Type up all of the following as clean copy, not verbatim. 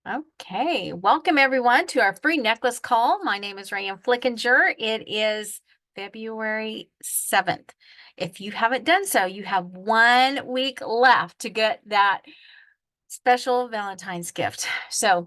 Okay, welcome everyone to our free necklace call. My name is Rayanne Flickinger. It is February 7th. If you haven't done so, you have 1 week left to get that special Valentine's gift. So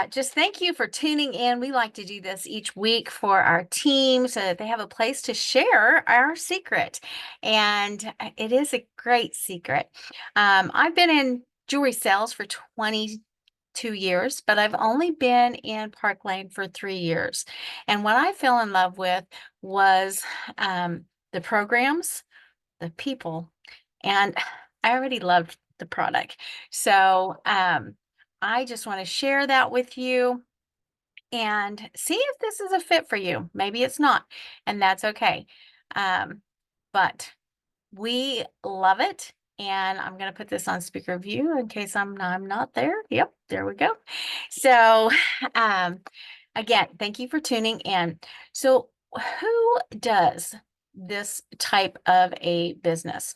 just thank you for tuning in. We like to do this each week for our team so that they have a place to share our secret. And it is a great secret. I've been in jewelry sales for 22 years, but I've only been in Park Lane for 3 years. And what I fell in love with was the programs, the people, and I already loved the product. So I just want to share that with you and see if this is a fit for you. Maybe it's not, and that's okay. But we love it. And I'm going to put this on speaker view in case I'm not there. Yep, there we go. So, um, again, thank you for tuning in. So, who does this type of a business?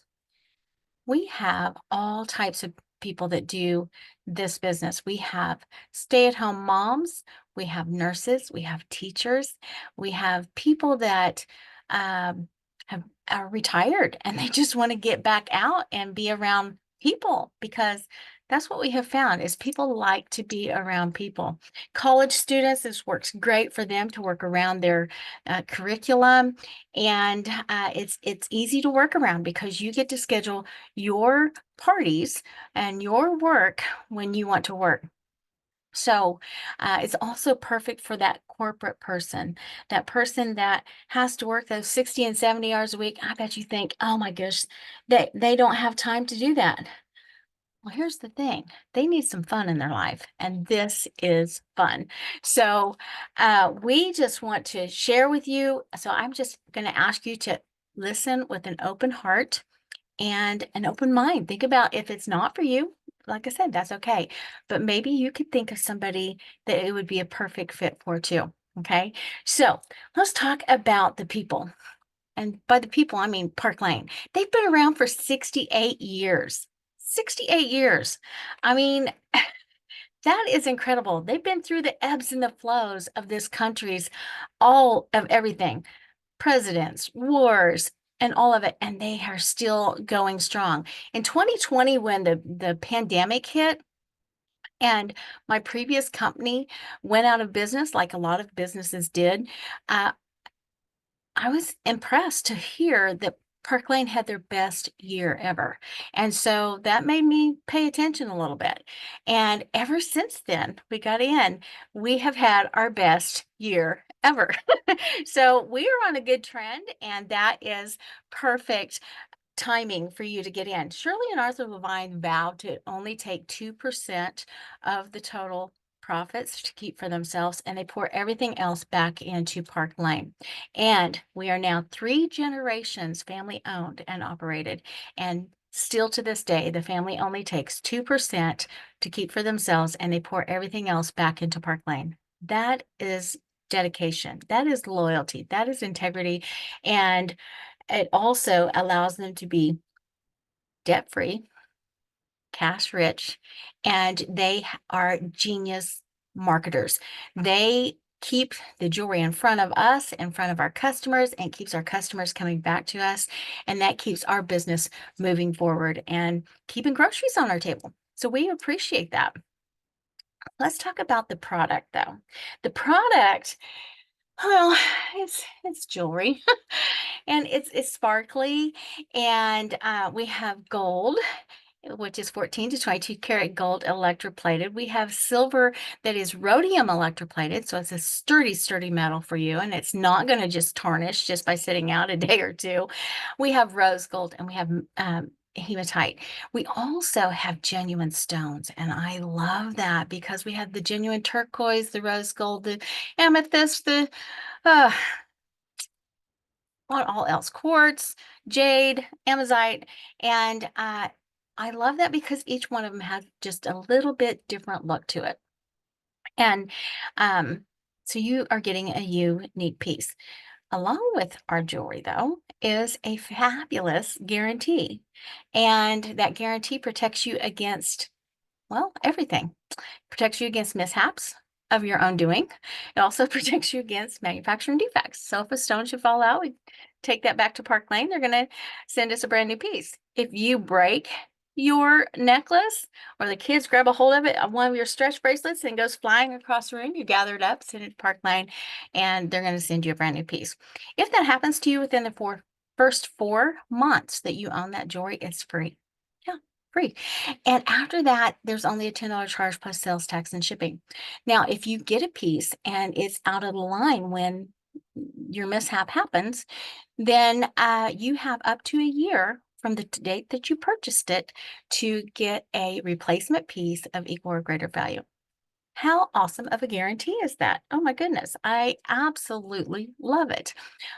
We have all types of people that do this business. We have stay-at-home moms, we have nurses, we have teachers, we have people that have are retired and they just want to get back out and be around people because that's what we have found is people like to be around people. College students, this works great for them to work around their curriculum, and it's easy to work around because you get to schedule your parties and your work when you want to work. So it's also perfect for that corporate person, that person that has to work those 60 and 70 hours a week. I bet you think, oh my gosh, they don't have time to do that. Well, here's the thing. They need some fun in their life, and this is fun. So we just want to share with you. So I'm just going to ask you to listen with an open heart and an open mind. Think about if it's not for you, like I said, that's okay. But maybe you could think of somebody that it would be a perfect fit for too. Okay. So let's talk about the people. And by the people, I mean Park Lane. They've been around for 68 years. 68 years. I mean, that is incredible. They've been through the ebbs and the flows of this country's all of everything, presidents, wars, and all of it, and they are still going strong. In 2020, when the pandemic hit, and my previous company went out of business, like a lot of businesses did, uh, I was impressed to hear that Park Lane had their best year ever. And so that made me pay attention a little bit. And ever since then, we got in, we have had our best year ever. So we are on a good trend, and that is perfect timing for you to get in. Shirley and Arthur Levine vowed to only take 2% of the total profits to keep for themselves, and they pour everything else back into Park Lane. And we are now 3 generations family owned and operated. And still to this day, the family only takes 2% to keep for themselves, and they pour everything else back into Park Lane. That is dedication. That is loyalty. That is integrity. And it also allows them to be debt free, cash rich, and they are genius marketers. They keep the jewelry in front of us, in front of our customers, and keeps our customers coming back to us. And that keeps our business moving forward and keeping groceries on our table. So we appreciate that. Let's talk about the product though. The product, well, it's jewelry. And it's sparkly, and we have gold, which is 14 to 22 karat gold electroplated. We have silver that is rhodium electroplated, so it's a sturdy metal for you, and it's not going to just tarnish just by sitting out a day or two. We have rose gold, and we have hematite. We also have genuine stones, and I love that because we have the genuine turquoise, the rose gold, the amethyst, the uh, what all else? Quartz, jade, amazite, and I love that because each one of them has just a little bit different look to it. And um, so you are getting a unique piece. Along with our jewelry, though, is a fabulous guarantee. And that guarantee protects you against Well, everything. Protects you against mishaps of your own doing. It also protects you against manufacturing defects. So if a stone should fall out, we take that back to Park Lane. They're going to send us a brand new piece. If you break your necklace or the kids grab a hold of it on one of your stretch bracelets and goes flying across the room, you gather it up, send it to Park Lane, and they're going to send you a brand new piece. If that happens to you within the first 4 months that you own that jewelry, it's free. Yeah, free. And after that, there's only a $10 charge plus sales tax and shipping. Now, if you get a piece and it's out of the line when your mishap happens, then you have up to a year from the date that you purchased it to get a replacement piece of equal or greater value. How awesome of a guarantee is that? Oh my goodness, I absolutely love it.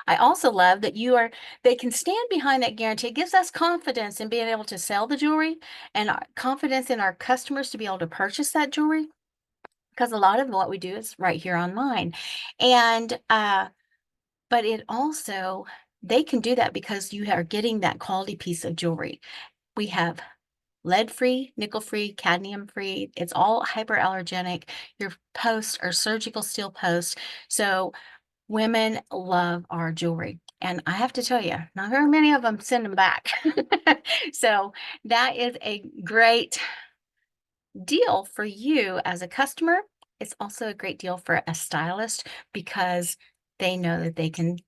I also love that they can stand behind that guarantee. It gives us confidence in being able to sell the jewelry and confidence in our customers to be able to purchase that jewelry, because a lot of what we do is right here online. And but it also, they can do that because you are getting that quality piece of jewelry. We have lead-free, nickel-free, cadmium-free. It's all hyperallergenic. Your posts are surgical steel posts. So women love our jewelry. And I have to tell you, not very many of them send them back. So that is a great deal for you as a customer. It's also a great deal for a stylist because they know that they can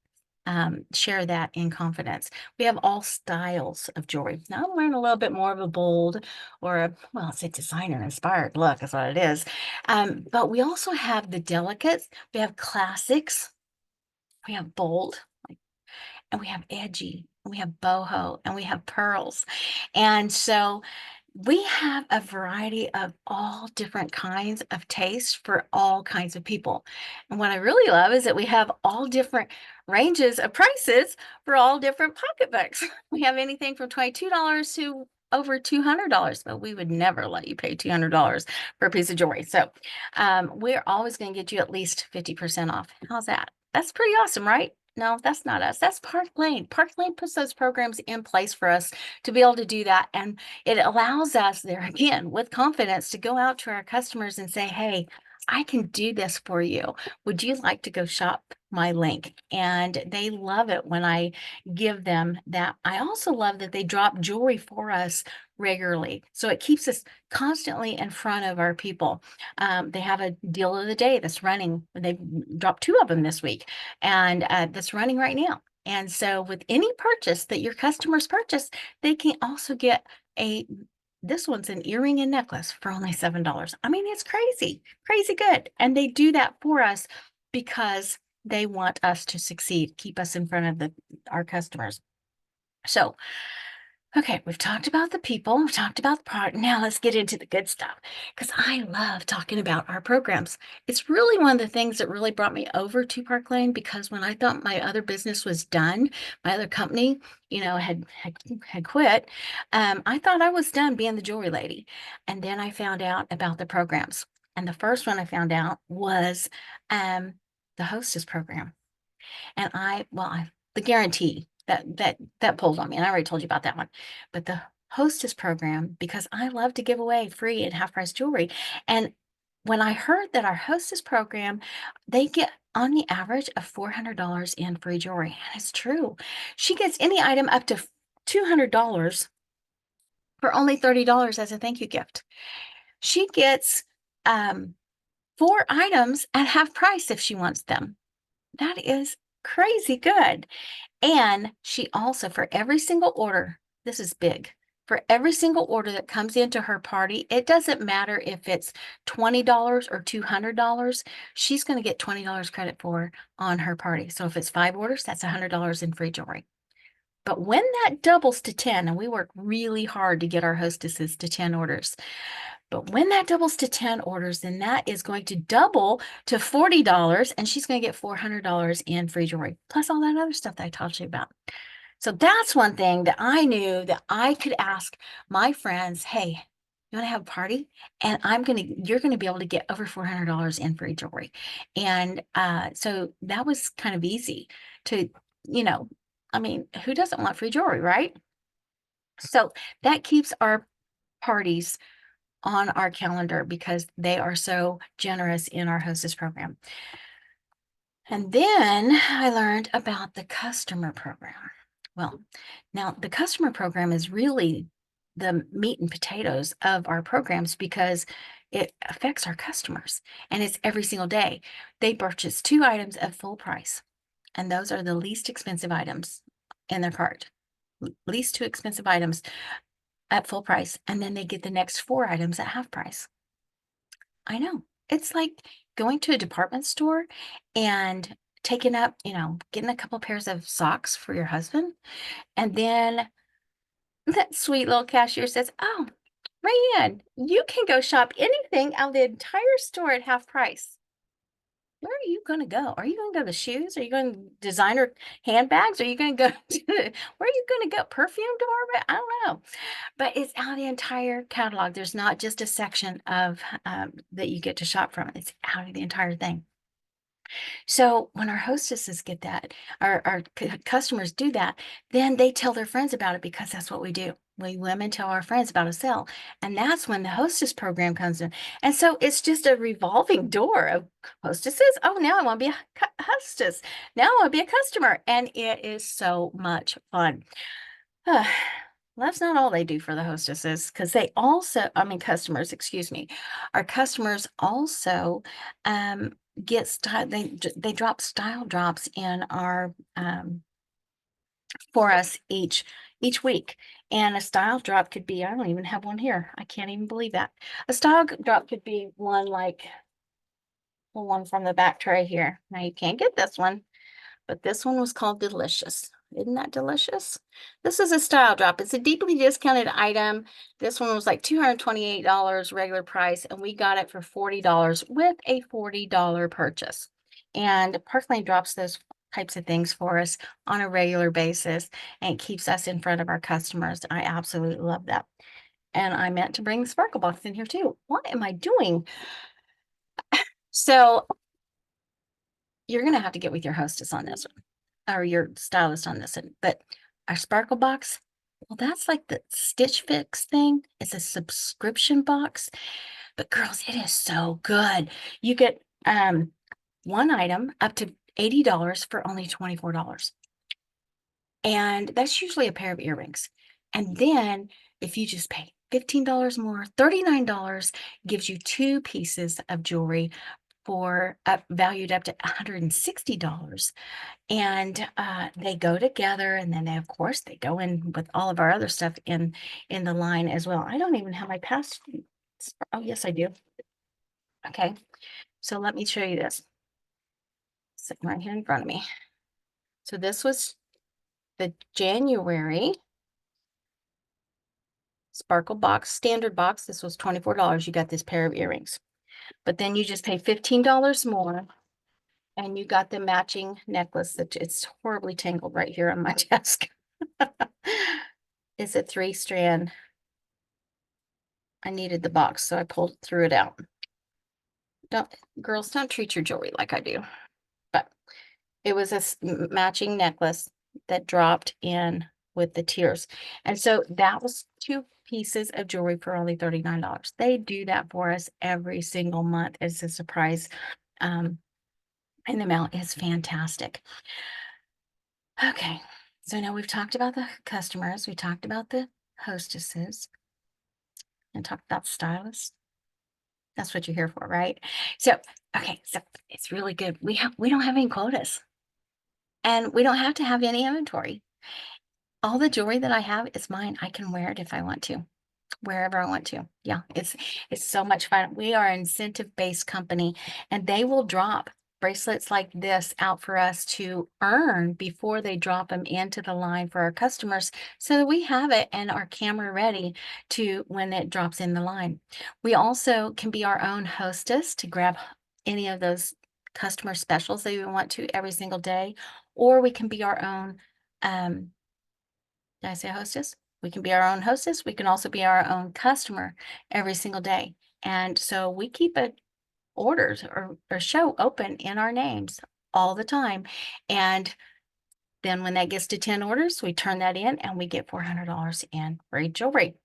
share that in confidence. We have all styles of jewelry. Now I'm wearing a little bit more of a bold or well, it's a designer inspired look is what it is. But we also have the delicates. We have classics. We have bold, and we have edgy, and we have boho, and we have pearls. And so we have a variety of all different kinds of taste for all kinds of people. And what I really love is that we have all different ranges of prices for all different pocketbooks. We have anything from $22 to over $200, but we would never let you pay $200 for a piece of jewelry. So we're always going to get you at least 50% off. How's that? That's pretty awesome, right? No, that's not us. That's Park Lane. Park Lane puts those programs in place for us to be able to do that. And it allows us there again with confidence to go out to our customers and say, hey, I can do this for you. Would you like to go shop my link? And they love it when I give them that. I also love that they drop jewelry for us regularly. So it keeps us constantly in front of our people. They have a deal of the day that's running. They've dropped 2 of them this week, and that's running right now. And so with any purchase that your customers purchase, they can also get this one's an earring and necklace for only $7. I mean, it's crazy, crazy good. And they do that for us because they want us to succeed, keep us in front of our customers. So okay, we've talked about the people, we've talked about the product. Now let's get into the good stuff because I love talking about our programs. It's really one of the things that really brought me over to Park Lane, because when I thought my other business was done, my other company, had quit, I thought I was done being the jewelry lady. And then I found out about the programs. And the first one I found out was the hostess program. And the guarantee that pulled on me. And I already told you about that one. But the hostess program, because I love to give away free and half price jewelry. And when I heard that our hostess program, they get on the average of $400 in free jewelry. And it's true. She gets any item up to $200 for only $30 as a thank you gift. She gets 4 items at half price if she wants them. That is crazy good. And she also, for every single order, this is big, for every single order that comes into her party, it doesn't matter if it's $20 or $200, she's going to get $20 credit for on her party. So if it's 5 orders, that's $100 in free jewelry. But when that doubles to 10, and we work really hard to get our hostesses to 10 orders, but when that doubles to 10 orders, then that is going to double to $40, and she's going to get $400 in free jewelry, plus all that other stuff that I taught you about. So that's one thing that I knew that I could ask my friends, hey, you want to have a party? And you're going to be able to get over $400 in free jewelry. And so that was kind of easy to, I mean, who doesn't want free jewelry, right? So that keeps our parties on our calendar because they are so generous in our hostess program. And then I learned about the customer program. Well, now the customer program is really the meat and potatoes of our programs because it affects our customers and it's every single day. They purchase 2 items at full price, and those are the least expensive items in their cart. Least 2 expensive items at full price, and then they get the next 4 items at half price. I know. It's like going to a department store and taking up, getting a couple pairs of socks for your husband. And then that sweet little cashier says, "Oh, Rayanne, you can go shop anything out of the entire store at half price." Where are you going to go? Are you going to go to shoes? Are you going to designer handbags? Are you going to go to, where are you going to go? Perfume department? I don't know. But it's out of the entire catalog. There's not just a section of that you get to shop from. It's out of the entire thing. So when our hostesses get that, our customers do that, then they tell their friends about it because that's what we do. We women tell our friends about a sale. And that's when the hostess program comes in. And so it's just a revolving door of hostesses. Oh, now I want to be a hostess. Now I want to be a customer. And it is so much fun. That's not all they do for the hostesses because they also, customers, excuse me, our customers also get style. They drop style drops in our for us each week. And a style drop could be, I don't even have one here. I can't even believe that. A style drop could be one like the one from the back tray here. Now you can't get this one, but this one was called Delicious. Isn't that delicious? This is a style drop. It's a deeply discounted item. This one was like $228 regular price, and we got it for $40 with a $40 purchase. And Parkland drops those types of things for us on a regular basis and keeps us in front of our customers. I absolutely love that. And I meant to bring the Sparkle Box in here too. What am I doing? So you're going to have to get with your hostess on this one, or your stylist on this one. But our Sparkle Box, well, that's like the Stitch Fix thing. It's a subscription box. But girls, it is so good. You get one item up to $80 for only $24. And that's usually a pair of earrings. And then if you just pay $15 more, $39 gives you 2 pieces of jewelry for valued up to $160. And they go together, and then of course they go in with all of our other stuff in the line as well. I don't even have my past. Oh, yes, I do. Okay, so let me show you this. Sitting right here in front of me. So this was the January Sparkle Box, standard box. This was $24. You got this pair of earrings. But then you just pay $15 more, and you got the matching necklace that it's horribly tangled right here on my desk. It's a 3-strand. I needed the box, so I threw it out. Girls, don't treat your jewelry like I do. But it was a matching necklace that dropped in with the tiers. And so that was 2 pieces of jewelry for only $39. They do that for us every single month as a surprise. And the amount is fantastic. Okay, so now we've talked about the customers, we talked about the hostesses, and talked about stylists. That's what you're here for, right? So, okay, so it's really good. We don't have any quotas, and we don't have to have any inventory. All the jewelry that I have is mine. I can wear it if I want to, wherever I want to. Yeah, it's so much fun. We are an incentive-based company, and they will drop bracelets like this out for us to earn before they drop them into the line for our customers so that we have it and our camera ready to when it drops in the line. We also can be our own hostess to grab any of those customer specials that we want to every single day, or we can be our own, did I say hostess? We can be our own hostess. We can also be our own customer every single day. And so we keep it orders or show open in our names all the time. And then when that gets to 10 orders, we turn that in and we get $400 in free jewelry.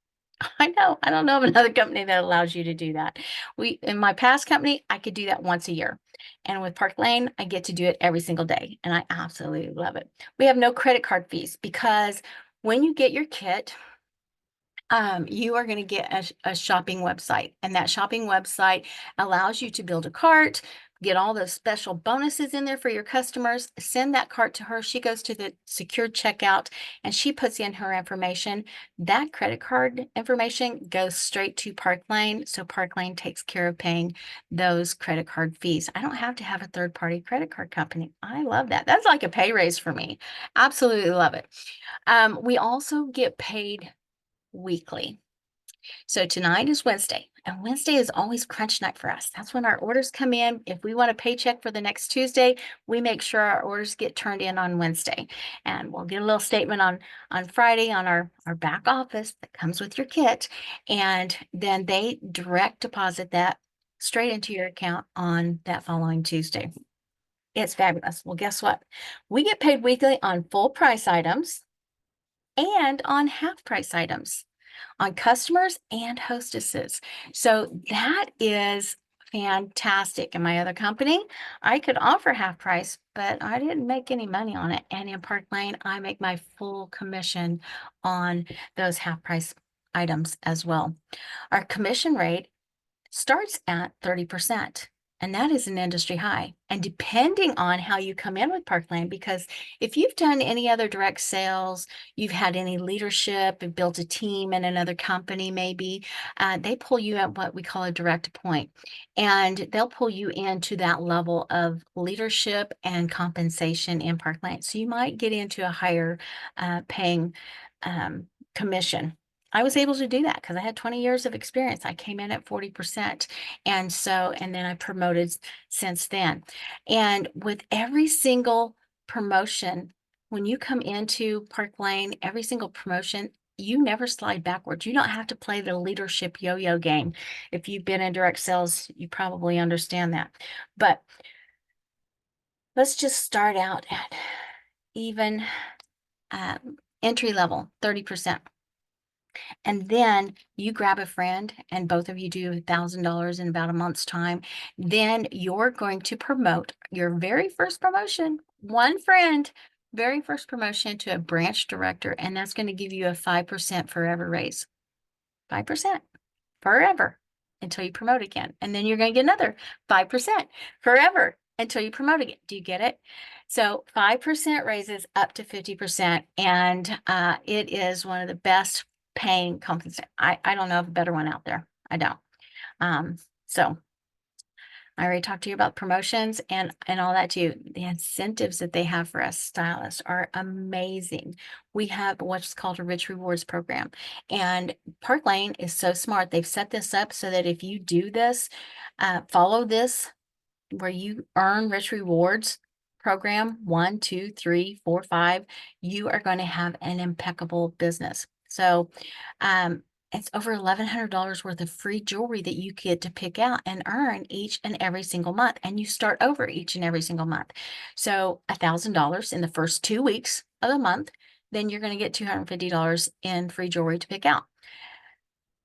I know. I don't know of another company that allows you to do that. In my past company, I could do that once a year. And with Park Lane, I get to do it every single day. And I absolutely love it. We have no credit card fees because when you get your kit, you are going to get a shopping website, and that shopping website allows you to build a cart, get all those special bonuses in there for your customers, send that cart to her. She goes to the secured checkout and she puts in her information. That credit card information goes straight to Park Lane. So Park Lane takes care of paying those credit card fees. I don't have to have a third-party credit card company. I love that. That's like a pay raise for me. Absolutely love it. We also get paid weekly. So tonight is Wednesday, and Wednesday is always crunch night for us. That's when our orders come in. If we want a paycheck for the next Tuesday, we make sure our orders get turned in on Wednesday. And we'll get a little statement on Friday on our back office that comes with your kit. And then they direct deposit that straight into your account on that following Tuesday. It's fabulous. Well, guess what? We get paid weekly on full price items and on half price items, on customers and hostesses. So that is fantastic. In my other company, I could offer half price, but I didn't make any money on it. And in Park Lane, I make my full commission on those half price items as well. Our commission rate starts at 30%. And that is an industry high. And depending on how you come in with Park Lane, because if you've done any other direct sales, you've had any leadership and built a team in another company, maybe, they pull you at what we call a direct point. And they'll pull you into that level of leadership and compensation in Park Lane. So you might get into a higher paying commission. I was able to do that because I had 20 years of experience. I came in at 40%. And then I promoted since then. And with every single promotion, when you come into Park Lane, every single promotion, you never slide backwards. You don't have to play the leadership yo-yo game. If you've been in direct sales, you probably understand that. But let's just start out at even entry level, 30%. And then you grab a friend and both of you do $1,000 in about a month's time. Then you're going to promote your very first promotion, one friend, very first promotion to a branch director. And that's going to give you a 5% forever raise. 5% forever until you promote again. And then you're going to get another 5% forever until you promote again. Do you get it? So 5% raises up to 50%. And it is one of the best paying compensation. I don't know of a better one out there. I don't. So I already talked to you about promotions and all that too. The incentives that they have for us stylists are amazing. We have what's called a Rich Rewards program, and Park Lane is so smart. They've set this up so that if you do this, follow this, where you earn Rich Rewards program 1, 2, 3, 4, 5, you are going to have an impeccable business. So, it's over $1,100 worth of free jewelry that you get to pick out and earn each and every single month. And you start over each and every single month. So $1,000 in the first 2 weeks of the month, then you're going to get $250 in free jewelry to pick out.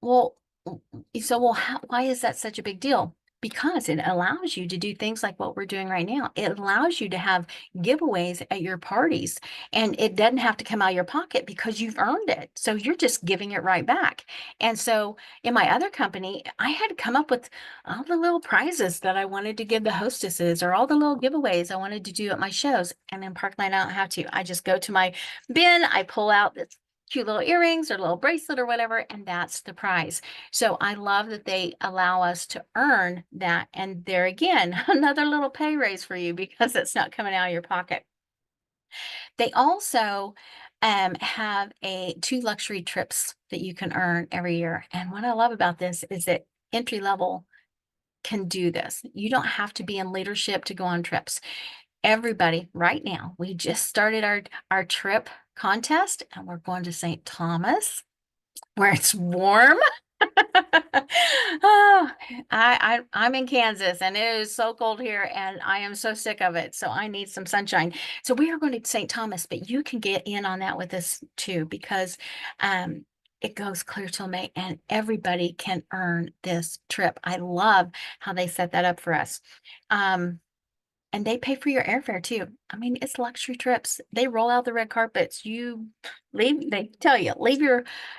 Well, why is that such a big deal? Because it allows you to do things like what we're doing right now. It allows you to have giveaways at your parties, and it doesn't have to come out of your pocket because you've earned it. So you're just giving it right back. And so in my other company, I had to come up with all the little prizes that I wanted to give the hostesses or all the little giveaways I wanted to do at my shows. And in Park Lane, I don't have to. I just go to my bin, I pull out this cute little earrings or little bracelet or whatever, and that's the prize. So I love that they allow us to earn that. And there again, another little pay raise for you because it's not coming out of your pocket. They also have two luxury trips that you can earn every year. And what I love about this is that entry level can do this. You don't have to be in leadership to go on trips. Everybody right now, we just started our trip contest and we're going to St. Thomas where it's warm. Oh, I'm in Kansas and it is so cold here and I am so sick of it. So I need some sunshine. So we are going to St. Thomas, but you can get in on that with us too, because it goes clear till May, and everybody can earn this trip. I love how they set that up for us. And they pay for your airfare too. I mean, it's luxury trips. They roll out the red carpets. You leave, they tell you, leave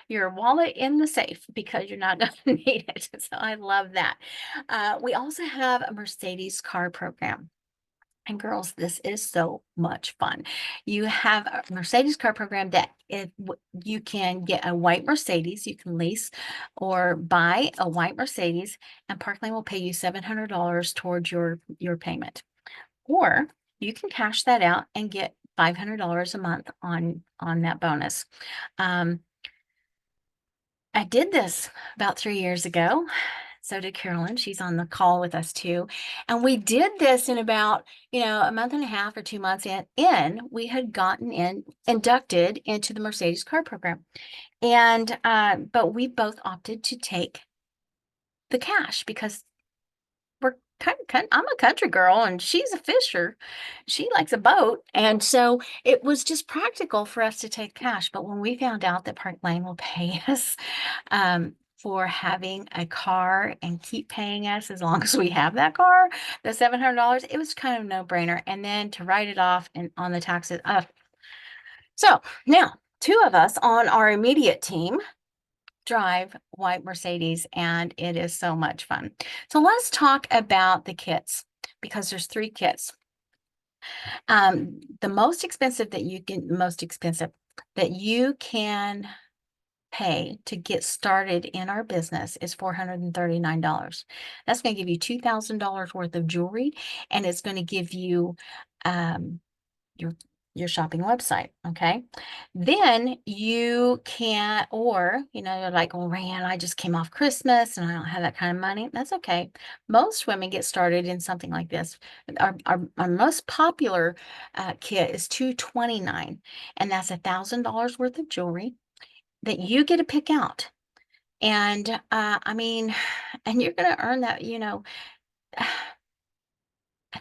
your wallet in the safe because you're not going to need it. So I love that. We also have a Mercedes car program. And girls, this is so much fun. You have a Mercedes car program that you can get a white Mercedes, you can lease or buy a white Mercedes, and Parkland will pay you $700 towards your payment. Or you can cash that out and get $500 a month on that bonus. I did this about 3 years ago. So did Carolyn. She's on the call with us too. And we did this in about, a month and a half or 2 months we had gotten inducted into the Mercedes car program. And but we both opted to take the cash because we're I'm a country girl and she's a fisher. She likes a boat. And so it was just practical for us to take cash. But when we found out that Park Lane will pay us for having a car and keep paying us as long as we have that car, the $700, it was kind of a no-brainer. And then to write it off and on the taxes. So now 2 of us on our immediate team drive white Mercedes, and it is so much fun. So let's talk about the kits because there's 3 kits. The most expensive that you can pay to get started in our business is $439. That's going to give you $2,000 worth of jewelry, and it's going to give you your shopping website. Okay. Then you can, or, you're like, well, Rand, I just came off Christmas and I don't have that kind of money. That's okay. Most women get started in something like this. Our most popular kit is $229, and that's $1,000 worth of jewelry that you get to pick out. And I mean, and you're going to earn that,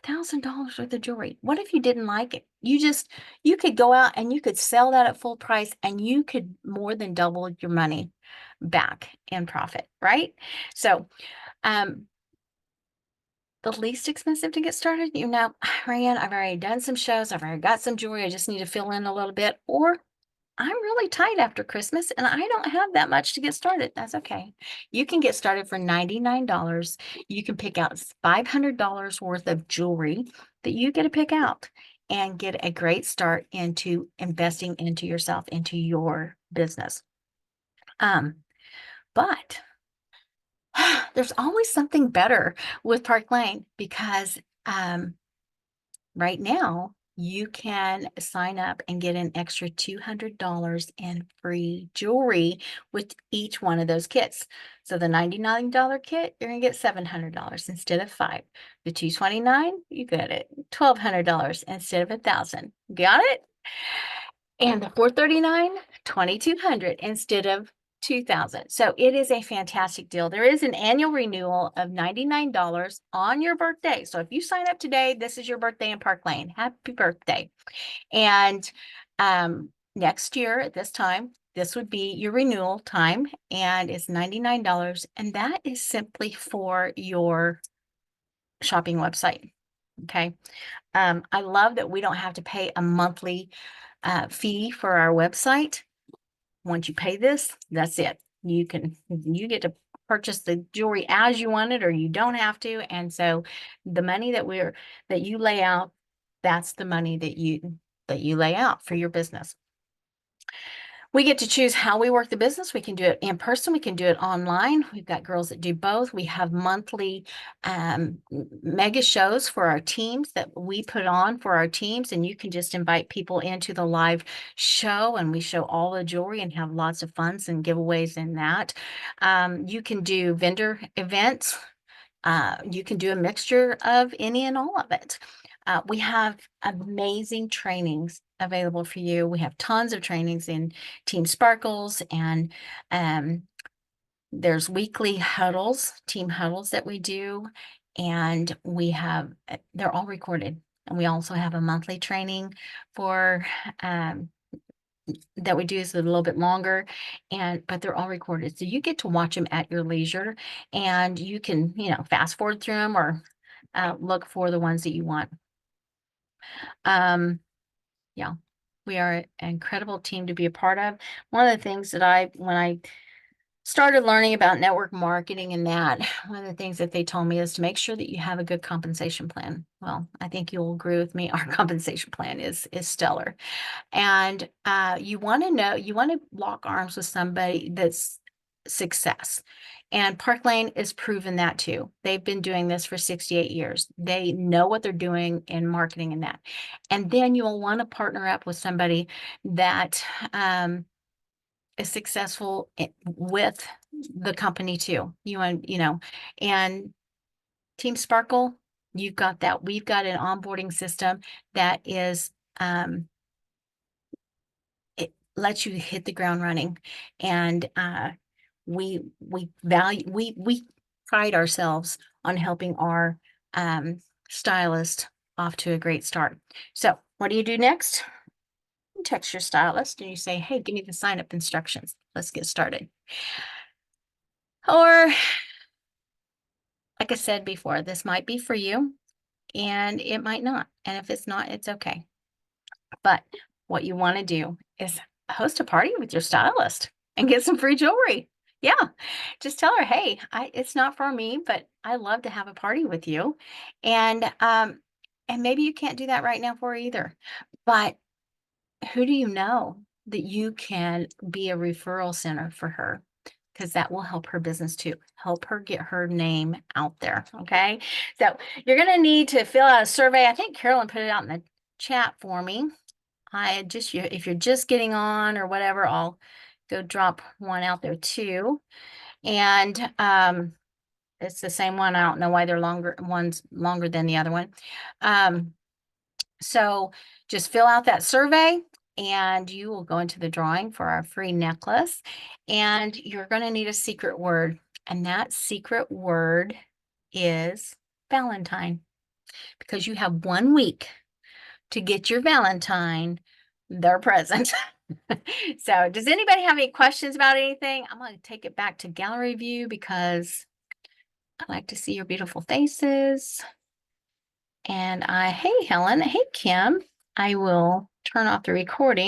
$1,000 worth of jewelry. What if you didn't like it? You could go out and you could sell that at full price and you could more than double your money back in profit, right? So, the least expensive to get started, Ryan, I've already done some shows. I've already got some jewelry. I just need to fill in a little bit. Or I'm really tight after Christmas and I don't have that much to get started. That's okay. You can get started for $99. You can pick out $500 worth of jewelry that you get to pick out and get a great start into investing into yourself, into your business. But there's always something better with Park Lane because right now, you can sign up and get an extra $200 in free jewelry with each one of those kits. So the $99 kit, you're going to get $700 instead of $5. The $229, you get it $1,200 instead of $1,000. Got it? And the $439, $2,200 instead of $2,000. So it is a fantastic deal. There is an annual renewal of $99 on your birthday. So if you sign up today, this is your birthday in Park Lane. Happy birthday. And next year at this time, this would be your renewal time, and it's $99. And that is simply for your shopping website. Okay. I love that we don't have to pay a monthly fee for our website. Once you pay this, that's it. You get to purchase the jewelry as you want it, or you don't have to. And so the money that you lay out, that's the money that you lay out for your business. We get to choose how we work the business. We can do it in person. We can do it online. We've got girls that do both. We have monthly mega shows for our teams that we put on for our teams. And you can just invite people into the live show and we show all the jewelry and have lots of funds and giveaways in that. You can do vendor events. You can do a mixture of any and all of it. We have amazing trainings available for you. We have tons of trainings in Team Sparkles, and there's weekly huddles, team huddles that we do, and they're all recorded. And we also have a monthly training for that we do is a little bit longer, but they're all recorded. So you get to watch them at your leisure, and you can, fast forward through them or look for the ones that you want. Yeah, we are an incredible team to be a part of. One of the things that when I started learning about network marketing and that, one of the things that they told me is to make sure that you have a good compensation plan. Well, I think you'll agree with me. Our compensation plan is stellar. And you want to lock arms with somebody that's success. And Park Lane is proven that too. They've been doing this for 68 years. They know what they're doing in marketing and that. And then you'll want to partner up with somebody that is successful with the company too. And Team Sparkle, you've got that. We've got an onboarding system that is it lets you hit the ground running. And we pride ourselves on helping our stylist off to a great start. So what do you do next? You text your stylist and you say, hey, give me the sign up instructions. Let's get started. Or like I said before, this might be for you and it might not. And if it's not, it's okay. But what you want to do is host a party with your stylist and get some free jewelry. Yeah, just tell her, hey, it's not for me, but I love to have a party with you. And maybe you can't do that right now for her either. But who do you know that you can be a referral center for her? Because that will help her business too. Help her get her name out there. Okay. So you're going to need to fill out a survey. I think Carolyn put it out in the chat for me. If you're just getting on or whatever, I'll go drop one out there too. And it's the same one. I don't know why one's longer than the other one. So just fill out that survey and you will go into the drawing for our free necklace. And you're going to need a secret word. And that secret word is Valentine, because you have 1 week to get your Valentine their present. So does anybody have any questions about anything? I'm going to take it back to gallery view because I like to see your beautiful faces. And hey, Helen. Hey, Kim. I will turn off the recording.